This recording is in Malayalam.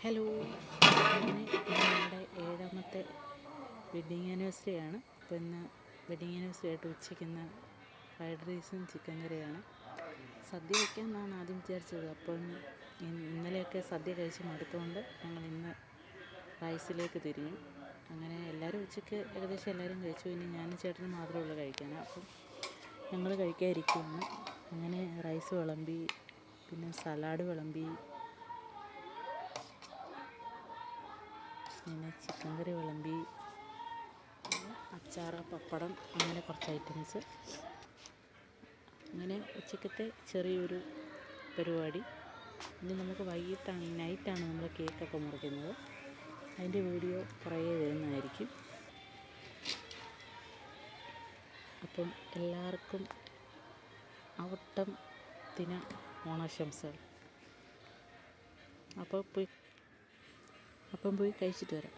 ഹലോ, ഇന്ന് ഞങ്ങളുടെ 7ാമത്തെ വെഡ്ഡിങ് ആനിവേഴ്സറിയാണ്. അപ്പോൾ ഇന്ന് വെഡ്ഡിങ് ആനിവേഴ്സറി ആയിട്ട് ഉച്ചയ്ക്ക് ഫ്രൈഡ് റൈസും ചിക്കൻ കറിയാണ്. സദ്യ വയ്ക്കാമെന്നാണ് ആദ്യം വിചാരിച്ചത്. അപ്പം ഇന്നലെയൊക്കെ സദ്യ കഴിച്ച് മടുത്തുകൊണ്ട് ഞങ്ങൾ ഇന്ന് റൈസിലേക്ക് തിരിഞ്ഞു. അങ്ങനെ എല്ലാവരും ഉച്ചയ്ക്ക് ഏകദേശം എല്ലാവരും കഴിച്ചു. ഇനി ഞാനും ചേട്ടനും മാത്രമേ ഉള്ളൂ കഴിക്കാൻ. അപ്പം ഞങ്ങൾ കഴിക്കാതിരിക്കുകയാണ്. അങ്ങനെ റൈസ് വിളമ്പി, പിന്നെ സലാഡ് വിളമ്പി, പിന്നെ ചിക്കൻ കറി വിളമ്പി, അച്ചാർ, പപ്പടം, അങ്ങനെ കുറച്ച് ഐറ്റംസ്. അങ്ങനെ ഉച്ചക്കത്തെ ചെറിയൊരു പരിപാടി. ഇനി നമുക്ക് നൈറ്റാണ് നമ്മൾ കേക്കൊക്കെ മുറിക്കുന്നത്. അതിൻ്റെ വീഡിയോ കുറേ വരുന്നതായിരിക്കും. അപ്പം എല്ലാവർക്കും അവിട്ടം ദിന ഓണാശംസകൾ. അപ്പം പോയി കഴിച്ചിട്ട് വരാം.